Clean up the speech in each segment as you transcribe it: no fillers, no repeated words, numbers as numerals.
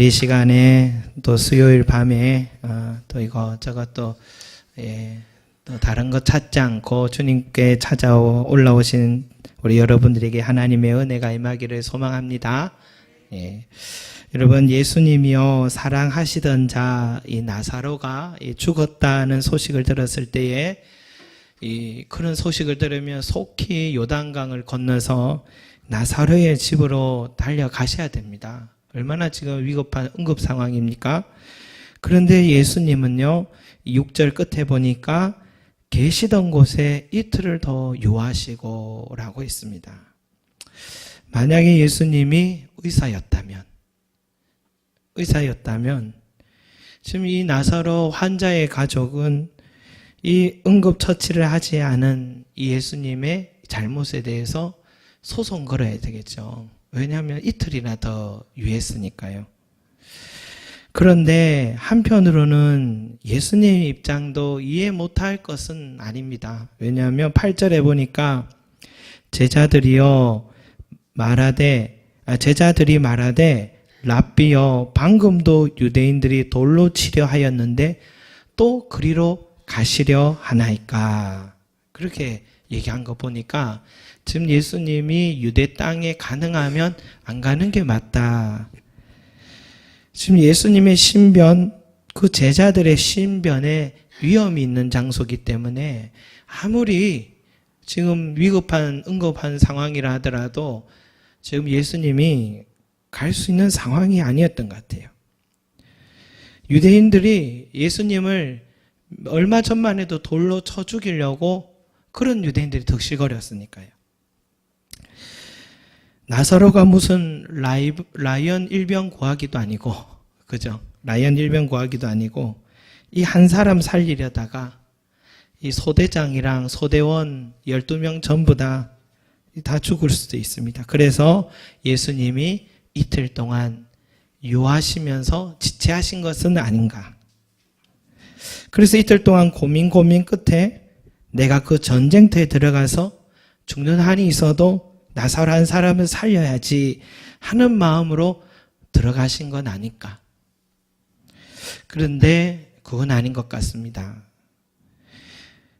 이 시간에 또 수요일 밤에 또 이것저것 또 다른 것 찾지 않고 주님께 올라오신 우리 여러분들에게 하나님의 은혜가 임하기를 소망합니다. 여러분, 예수님이요 사랑하시던 자 이 나사로가 죽었다는 소식을 들었을 때에 그런 소식을 들으면 속히 요단강을 건너서 나사로의 집으로 달려가셔야 됩니다. 얼마나 지금 위급한 응급 상황입니까? 그런데 예수님은요 6절 끝에 보니까 계시던 곳에 이틀을 더 유하시고 라고 했습니다. 만약에 예수님이 의사였다면 지금 이 나사로 환자의 가족은 이 응급처치를 하지 않은 이 예수님의 잘못에 대해서 소송 걸어야 되겠죠. 왜냐하면 이틀이나 더 유했으니까요. 그런데 한편으로는 예수님의 입장도 이해 못할 것은 아닙니다. 왜냐하면 8절에 보니까 제자들이 말하되 랍비여 방금도 유대인들이 돌로 치려 하였는데 또 그리로 가시려 하나이까. 그렇게 얘기한 거 보니까 지금 예수님이 유대 땅에 가능하면 안 가는 게 맞다. 지금 예수님의 신변, 그 제자들의 신변에 위험이 있는 장소이기 때문에 아무리 지금 응급한 상황이라 하더라도 지금 예수님이 갈 수 있는 상황이 아니었던 것 같아요. 유대인들이 예수님을 얼마 전만 해도 돌로 쳐 죽이려고 그런 유대인들이 득실거렸으니까요. 나사로가 무슨 라이언 일병 구하기도 아니고, 그죠? 라이언 일병 구하기도 아니고, 이 한 사람 살리려다가 이 소대장이랑 소대원 12명 전부 다 죽을 수도 있습니다. 그래서 예수님이 이틀 동안 유하시면서 지체하신 것은 아닌가. 그래서 이틀 동안 고민 끝에 내가 그 전쟁터에 들어가서 죽는 한이 있어도 나사로 한 사람을 살려야지 하는 마음으로 들어가신 건 아닐까. 그런데 그건 아닌 것 같습니다.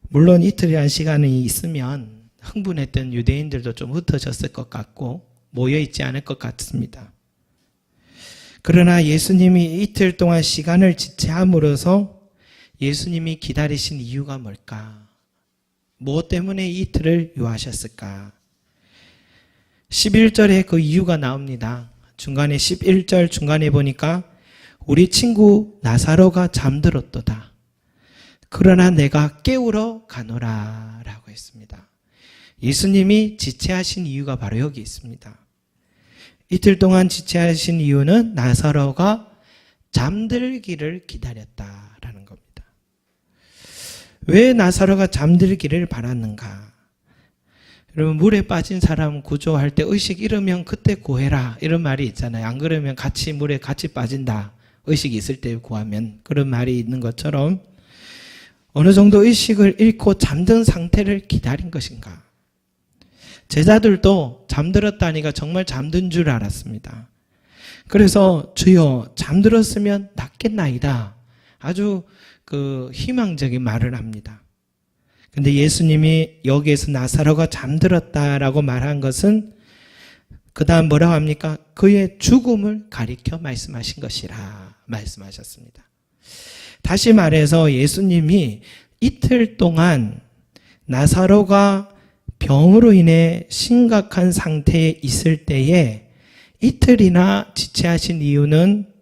물론 이틀이라는 시간이 있으면 흥분했던 유대인들도 좀 흩어졌을 것 같고 모여있지 않을 것 같습니다. 그러나 예수님이 이틀 동안 시간을 지체함으로써 예수님이 기다리신 이유가 뭘까? 무엇 때문에 이틀을 유하셨을까? 11절에 그 이유가 나옵니다. 중간에 11절 중간에 보니까 우리 친구 나사로가 잠들었도다. 그러나 내가 깨우러 가노라 라고 했습니다. 예수님이 지체하신 이유가 바로 여기 있습니다. 이틀 동안 지체하신 이유는 나사로가 잠들기를 기다렸다라는 겁니다. 왜 나사로가 잠들기를 바랐는가? 여러분, 물에 빠진 사람 구조할 때 의식 잃으면 그때 구해라 이런 말이 있잖아요. 안 그러면 물에 같이 빠진다. 의식이 있을 때 구하면 그런 말이 있는 것처럼 어느 정도 의식을 잃고 잠든 상태를 기다린 것인가? 제자들도 잠들었다니까 정말 잠든 줄 알았습니다. 그래서 주여 잠들었으면 낫겠나이다. 아주 희망적인 말을 합니다. 근데 예수님이 여기에서 나사로가 잠들었다라고 말한 것은 그 다음 뭐라고 합니까? 그의 죽음을 가리켜 말씀하신 것이라 말씀하셨습니다. 다시 말해서 예수님이 이틀 동안 나사로가 병으로 인해 심각한 상태에 있을 때에 이틀이나 지체하신 이유는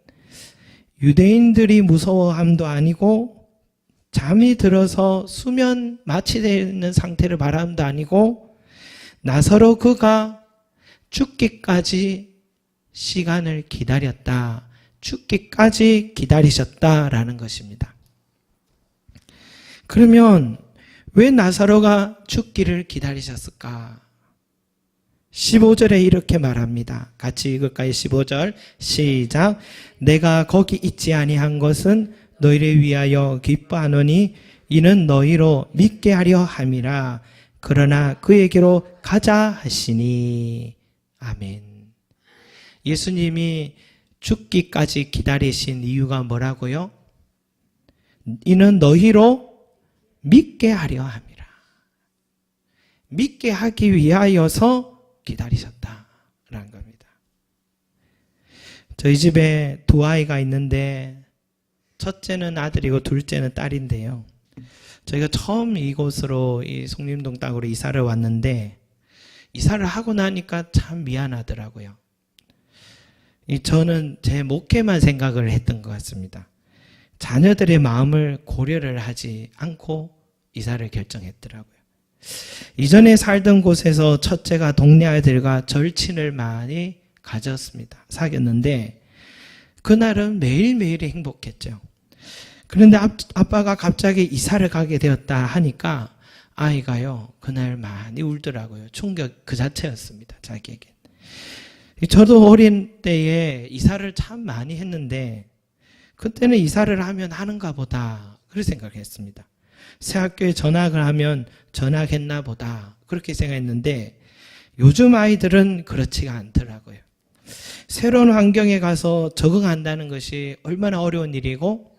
유대인들이 무서워함도 아니고 잠이 들어서 수면 마취되는 상태를 바람도 아니고 나사로 그가 죽기까지 시간을 기다렸다. 죽기까지 기다리셨다라는 것입니다. 그러면 왜 나사로가 죽기를 기다리셨을까? 15절에 이렇게 말합니다. 같이 읽을까요? 15절 시작. 내가 거기 있지 아니한 것은 너희를 위하여 기뻐하노니 이는 너희로 믿게 하려 함이라. 그러나 그에게로 가자 하시니. 아멘. 예수님이 죽기까지 기다리신 이유가 뭐라고요? 이는 너희로 믿게 하려 함이라. 믿게 하기 위하여서 기다리셨다라는 겁니다. 저희 집에 두 아이가 있는데 첫째는 아들이고 둘째는 딸인데요. 저희가 처음 이곳으로 이 송림동 땅으로 이사를 왔는데 이사를 하고 나니까 참 미안하더라고요. 저는 제 목회만 생각을 했던 것 같습니다. 자녀들의 마음을 고려를 하지 않고 이사를 결정했더라고요. 이전에 살던 곳에서 첫째가 동네 아이들과 절친을 많이 가졌습니다. 사귀었는데 그날은 매일매일이 행복했죠. 그런데 아빠가 갑자기 이사를 가게 되었다 하니까 아이가요, 그날 많이 울더라고요. 충격 그 자체였습니다. 자기에게. 저도 어린 때에 이사를 참 많이 했는데 그때는 이사를 하면 하는가 보다 그렇게 생각했습니다. 새 학교에 전학을 하면 전학했나 보다 그렇게 생각했는데 요즘 아이들은 그렇지가 않더라고요. 새로운 환경에 가서 적응한다는 것이 얼마나 어려운 일이고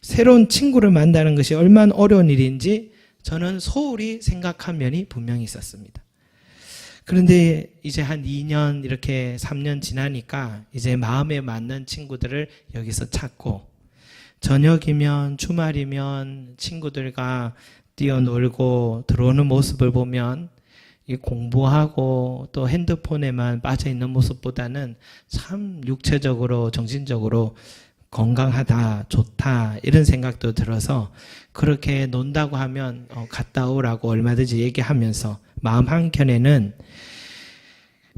새로운 친구를 만나는 것이 얼마나 어려운 일인지 저는 소홀히 생각한 면이 분명히 있었습니다. 그런데 이제 한 2년 이렇게 3년 지나니까 이제 마음에 맞는 친구들을 여기서 찾고 저녁이면 주말이면 친구들과 뛰어놀고 들어오는 모습을 보면 이 공부하고 또 핸드폰에만 빠져있는 모습보다는 참 육체적으로 정신적으로 건강하다, 좋다 이런 생각도 들어서 그렇게 논다고 하면 갔다 오라고 얼마든지 얘기하면서 마음 한켠에는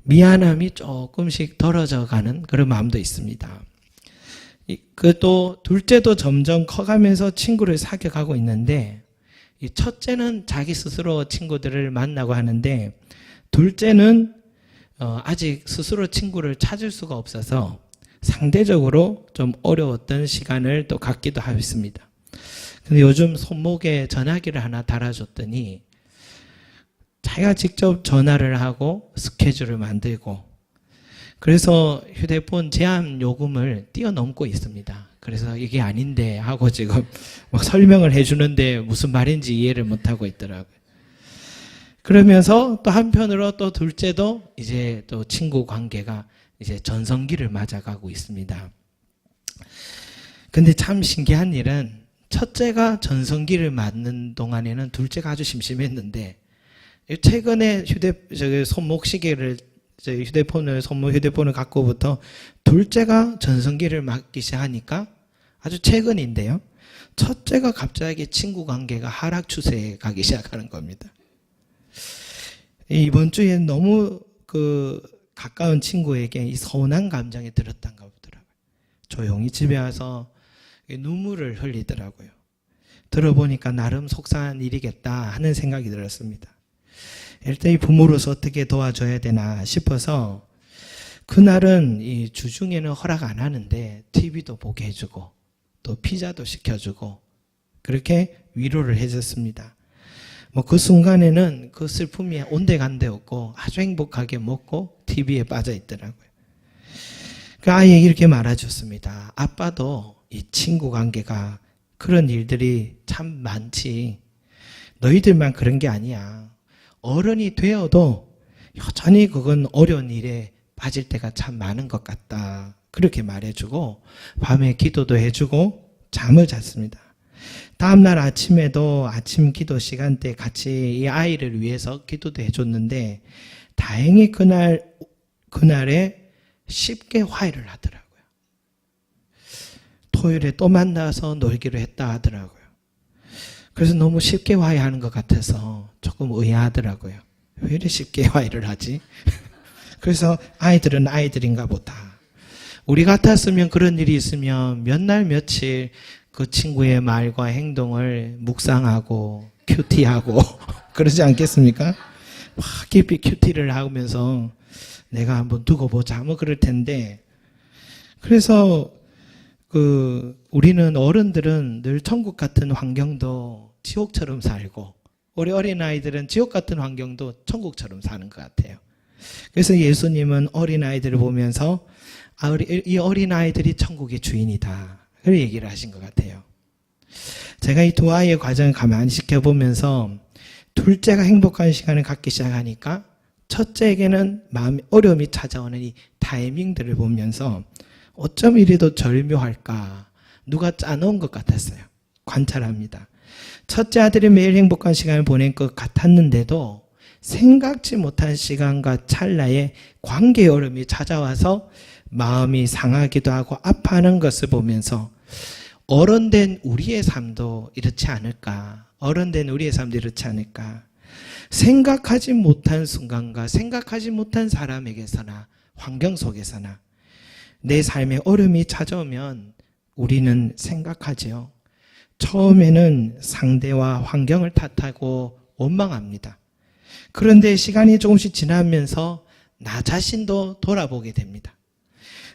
미안함이 조금씩 덜어져 가는 그런 마음도 있습니다. 또 둘째도 점점 커가면서 친구를 사귀어가고 있는데 이 첫째는 자기 스스로 친구들을 만나고 하는데 둘째는 아직 스스로 친구를 찾을 수가 없어서 상대적으로 좀 어려웠던 시간을 또 갖기도 했습니다. 근데 요즘 손목에 전화기를 하나 달아줬더니 자기가 직접 전화를 하고 스케줄을 만들고 그래서 휴대폰 제한 요금을 뛰어넘고 있습니다. 그래서 이게 아닌데 하고 지금 막 설명을 해주는데 무슨 말인지 이해를 못하고 있더라고요. 그러면서 또 한편으로 또 둘째도 이제 또 친구 관계가 이제 전성기를 맞아가고 있습니다. 근데 참 신기한 일은 첫째가 전성기를 맞는 동안에는 둘째가 아주 심심했는데 최근에 손목시계를 손목 휴대폰을 갖고부터 둘째가 전성기를 맞기 시작하니까 아주 최근인데요. 첫째가 갑자기 친구 관계가 하락 추세에 가기 시작하는 겁니다. 이번 주에 너무 가까운 친구에게 이 서운한 감정이 들었던가 보더라고요. 조용히 집에 와서 눈물을 흘리더라고요. 들어보니까 나름 속상한 일이겠다 하는 생각이 들었습니다. 일단 이 부모로서 어떻게 도와줘야 되나 싶어서 그날은 이 주중에는 허락 안 하는데 TV도 보게 해주고 또 피자도 시켜주고 그렇게 위로를 해줬습니다. 그 순간에는 그 슬픔이 온데간데 없고 아주 행복하게 먹고 TV에 빠져 있더라고요. 그 아이에게 이렇게 말해줬습니다. 아빠도 이 친구 관계가 그런 일들이 참 많지. 너희들만 그런 게 아니야. 어른이 되어도 여전히 그건 어려운 일에 빠질 때가 참 많은 것 같다. 그렇게 말해주고 밤에 기도도 해주고 잠을 잤습니다. 다음날 아침에도 아침 기도 시간대 같이 이 아이를 위해서 기도도 해줬는데 다행히 그날에 쉽게 화해를 하더라고요. 토요일에 또 만나서 놀기로 했다 하더라고요. 그래서 너무 쉽게 화해하는 것 같아서 조금 의아하더라고요. 왜 이렇게 쉽게 화해를 하지? 그래서 아이들은 아이들인가 보다. 우리 같았으면 그런 일이 있으면 몇 날 며칠 그 친구의 말과 행동을 묵상하고 큐티하고 그러지 않겠습니까? 막 깊이 큐티를 하면서 내가 한번 두고 보자 그럴 텐데 그래서 우리는 어른들은 늘 천국 같은 환경도 지옥처럼 살고 우리 어린아이들은 지옥 같은 환경도 천국처럼 사는 것 같아요. 그래서 예수님은 어린아이들을 보면서 이 어린아이들이 천국의 주인이다. 그런 얘기를 하신 것 같아요. 제가 이 두 아이의 과정을 가만히 지켜보면서 둘째가 행복한 시간을 갖기 시작하니까 첫째에게는 마음의 어려움이 찾아오는 이 타이밍들을 보면서 어쩜 이리도 절묘할까. 누가 짜놓은 것 같았어요. 관찰합니다. 첫째 아들이 매일 행복한 시간을 보낸 것 같았는데도 생각지 못한 시간과 찰나에 관계의 어려움이 찾아와서 마음이 상하기도 하고 아파하는 것을 보면서 어른된 우리의 삶도 이렇지 않을까. 어른된 우리의 삶도 이렇지 않을까. 생각하지 못한 순간과 생각하지 못한 사람에게서나 환경 속에서나 내 삶에 어려움이 찾아오면 우리는 생각하죠. 처음에는 상대와 환경을 탓하고 원망합니다. 그런데 시간이 조금씩 지나면서 나 자신도 돌아보게 됩니다.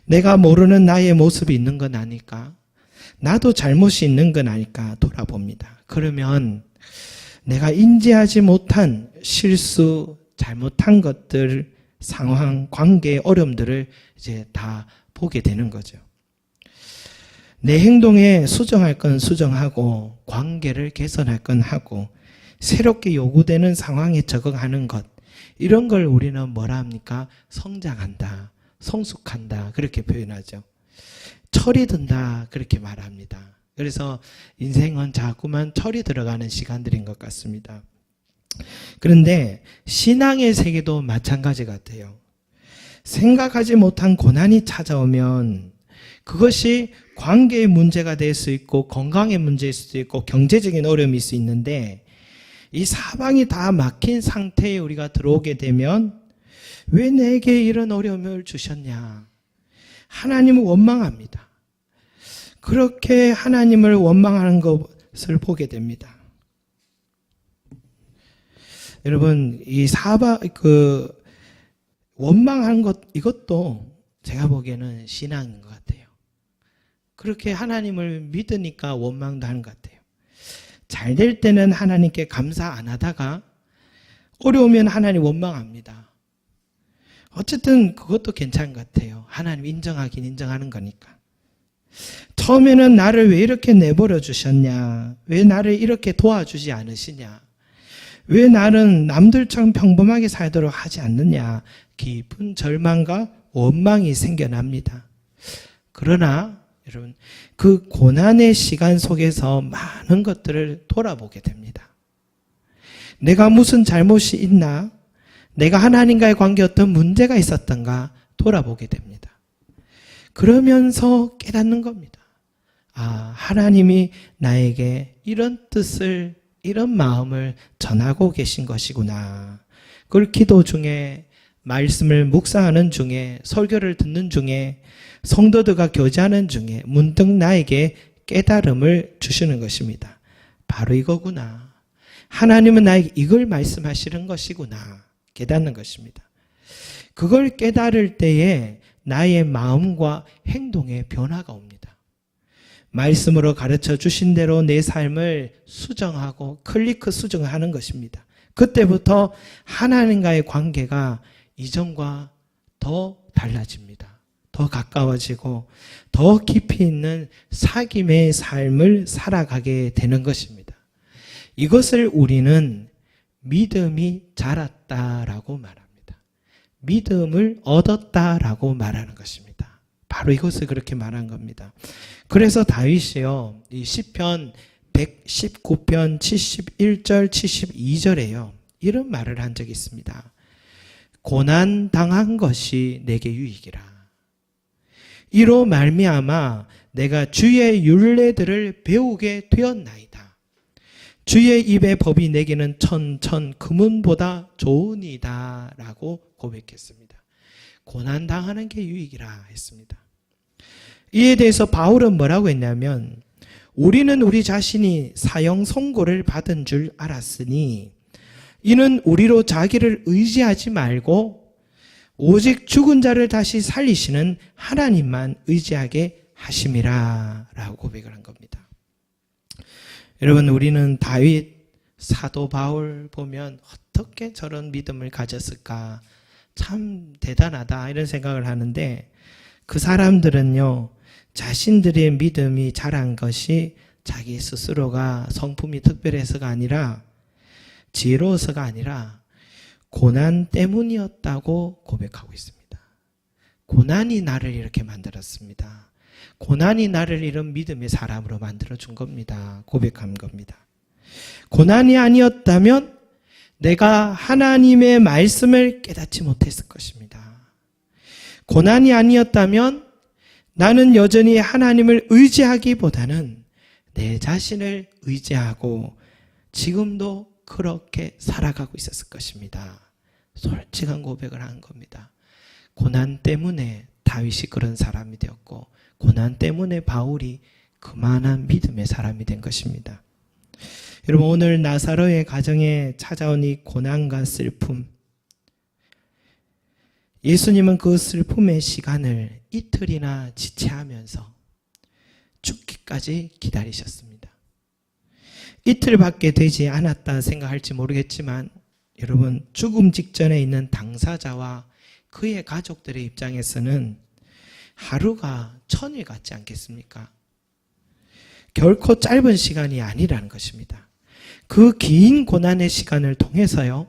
내가 모르는 나의 모습이 있는 건 아닐까? 나도 잘못이 있는 건 아닐까 돌아봅니다. 그러면 내가 인지하지 못한 실수, 잘못한 것들, 상황, 관계의 어려움들을 이제 다 보게 되는 거죠. 내 행동에 수정할 건 수정하고 관계를 개선할 건 하고 새롭게 요구되는 상황에 적응하는 것, 이런 걸 우리는 뭐라 합니까? 성장한다, 성숙한다, 그렇게 표현하죠. 철이 든다, 그렇게 말합니다. 그래서 인생은 자꾸만 철이 들어가는 시간들인 것 같습니다. 그런데 신앙의 세계도 마찬가지 같아요. 생각하지 못한 고난이 찾아오면 그것이 관계의 문제가 될 수 있고 건강의 문제일 수도 있고 경제적인 어려움일 수 있는데 이 사방이 다 막힌 상태에 우리가 들어오게 되면 왜 내게 이런 어려움을 주셨냐? 하나님은 원망합니다. 그렇게 하나님을 원망하는 것을 보게 됩니다. 여러분, 이 원망하는 것, 이것도 제가 보기에는 신앙인 것 같아요. 그렇게 하나님을 믿으니까 원망도 하는 것 같아요. 잘 될 때는 하나님께 감사 안 하다가 어려우면 하나님 원망합니다. 어쨌든 그것도 괜찮은 것 같아요. 하나님 인정하긴 인정하는 거니까. 처음에는 나를 왜 이렇게 내버려 주셨냐? 왜 나를 이렇게 도와주지 않으시냐? 왜 나는 남들처럼 평범하게 살도록 하지 않느냐? 깊은 절망과 원망이 생겨납니다. 그러나 여러분, 그 고난의 시간 속에서 많은 것들을 돌아보게 됩니다. 내가 무슨 잘못이 있나? 내가 하나님과의 관계에 어떤 문제가 있었던가 돌아보게 됩니다. 그러면서 깨닫는 겁니다. 아, 하나님이 나에게 이런 뜻을, 이런 마음을 전하고 계신 것이구나. 그걸 기도 중에, 말씀을 묵상하는 중에, 설교를 듣는 중에, 성도들과 교제하는 중에 문득 나에게 깨달음을 주시는 것입니다. 바로 이거구나. 하나님은 나에게 이걸 말씀하시는 것이구나. 깨닫는 것입니다. 그걸 깨달을 때에 나의 마음과 행동에 변화가 옵니다. 말씀으로 가르쳐 주신 대로 내 삶을 수정하고 클리크 수정을 하는 것입니다. 그때부터 하나님과의 관계가 이전과 더 달라집니다. 더 가까워지고 더 깊이 있는 사귐의 삶을 살아가게 되는 것입니다. 이것을 우리는 믿음이 자랐다라고 말합니다. 믿음을 얻었다라고 말하는 것입니다. 바로 이것을 그렇게 말한 겁니다. 그래서 다윗이요, 이 시편 119편 71절 72절에요. 이런 말을 한 적이 있습니다. 고난 당한 것이 내게 유익이라. 이로 말미암아 내가 주의 율례들을 배우게 되었나이다. 주의 입의 법이 내게는 천천 금은보다 좋으니이다 라고 고백했습니다. 고난 당하는 게 유익이라 했습니다. 이에 대해서 바울은 뭐라고 했냐면, 우리는 우리 자신이 사형 선고를 받은 줄 알았으니 이는 우리로 자기를 의지하지 말고 오직 죽은 자를 다시 살리시는 하나님만 의지하게 하심이라 라고 고백을 한 겁니다. 여러분, 우리는 다윗, 사도 바울 보면 어떻게 저런 믿음을 가졌을까? 참 대단하다 이런 생각을 하는데, 그 사람들은요, 자신들의 믿음이 자란 것이 자기 스스로가 성품이 특별해서가 아니라, 지혜로워서가 아니라 고난 때문이었다고 고백하고 있습니다. 고난이 나를 이렇게 만들었습니다. 고난이 나를 이런 믿음의 사람으로 만들어준 겁니다. 고백한 겁니다. 고난이 아니었다면 내가 하나님의 말씀을 깨닫지 못했을 것입니다. 고난이 아니었다면 나는 여전히 하나님을 의지하기보다는 내 자신을 의지하고 지금도 그렇게 살아가고 있었을 것입니다. 솔직한 고백을 한 겁니다. 고난 때문에 다윗이 그런 사람이 되었고 고난 때문에 바울이 그만한 믿음의 사람이 된 것입니다. 여러분, 오늘 나사로의 가정에 찾아온 이 고난과 슬픔, 예수님은 그 슬픔의 시간을 이틀이나 지체하면서 죽기까지 기다리셨습니다. 이틀밖에 되지 않았다 생각할지 모르겠지만 여러분, 죽음 직전에 있는 당사자와 그의 가족들의 입장에서는 하루가 천일 같지 않겠습니까? 결코 짧은 시간이 아니라는 것입니다. 그 긴 고난의 시간을 통해서요,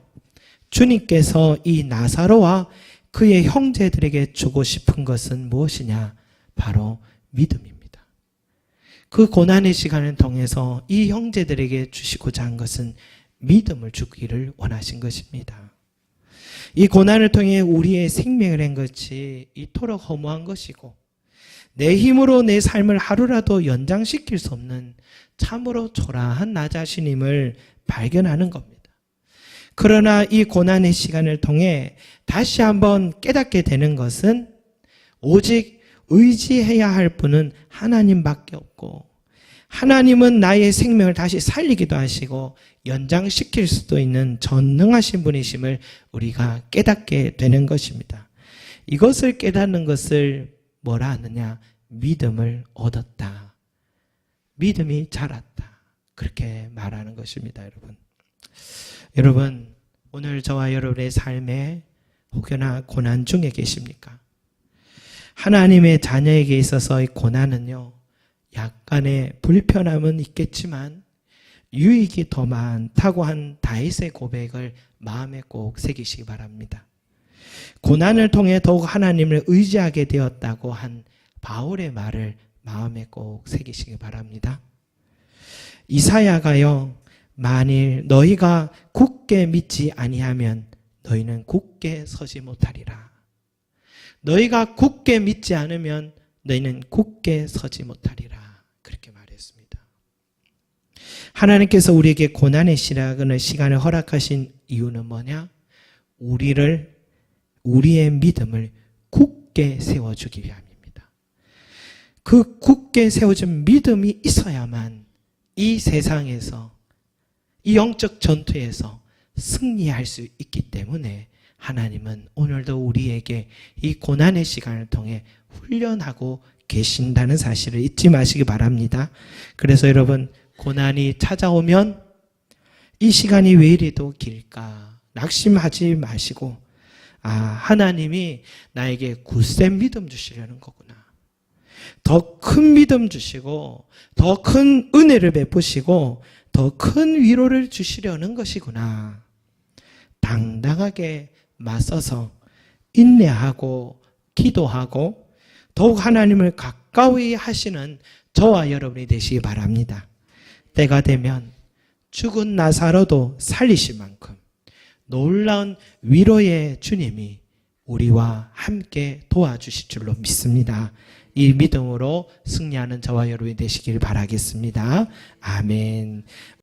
주님께서 이 나사로와 그의 형제들에게 주고 싶은 것은 무엇이냐? 바로 믿음입니다. 그 고난의 시간을 통해서 이 형제들에게 주시고자 한 것은 믿음을 주기를 원하신 것입니다. 이 고난을 통해 우리의 생명을 낸 것이 이토록 허무한 것이고 내 힘으로 내 삶을 하루라도 연장시킬 수 없는 참으로 초라한 나 자신임을 발견하는 겁니다. 그러나 이 고난의 시간을 통해 다시 한번 깨닫게 되는 것은 오직 의지해야 할 분은 하나님밖에 없고 하나님은 나의 생명을 다시 살리기도 하시고 연장시킬 수도 있는 전능하신 분이심을 우리가 깨닫게 되는 것입니다. 이것을 깨닫는 것을 뭐라 하느냐? 믿음을 얻었다. 믿음이 자랐다. 그렇게 말하는 것입니다, 여러분. 여러분, 오늘 저와 여러분의 삶에 혹여나 고난 중에 계십니까? 하나님의 자녀에게 있어서 이 고난은요, 약간의 불편함은 있겠지만 유익이 더 많다고 한 다윗의 고백을 마음에 꼭 새기시기 바랍니다. 고난을 통해 더욱 하나님을 의지하게 되었다고 한 바울의 말을 마음에 꼭 새기시기 바랍니다. 이사야가요, 만일 너희가 굳게 믿지 아니하면 너희는 굳게 서지 못하리라. 너희가 굳게 믿지 않으면 너희는 굳게 서지 못하리라. 그렇게 말했습니다. 하나님께서 우리에게 고난의 시간을 허락하신 이유는 뭐냐? 우리의 믿음을 굳게 세워주기 위함입니다. 그 굳게 세워진 믿음이 있어야만 이 세상에서, 이 영적 전투에서 승리할 수 있기 때문에 하나님은 오늘도 우리에게 이 고난의 시간을 통해 훈련하고 계신다는 사실을 잊지 마시기 바랍니다. 그래서 여러분, 고난이 찾아오면 이 시간이 왜 이리도 길까? 낙심하지 마시고, 하나님이 나에게 굳센 믿음 주시려는 거구나. 더 큰 믿음 주시고, 더 큰 은혜를 베푸시고, 더 큰 위로를 주시려는 것이구나. 당당하게 맞서서 인내하고 기도하고 더욱 하나님을 가까이 하시는 저와 여러분이 되시기 바랍니다. 때가 되면 죽은 나사로도 살리실 만큼 놀라운 위로의 주님이 우리와 함께 도와주실 줄로 믿습니다. 이 믿음으로 승리하는 저와 여러분이 되시길 바라겠습니다. 아멘.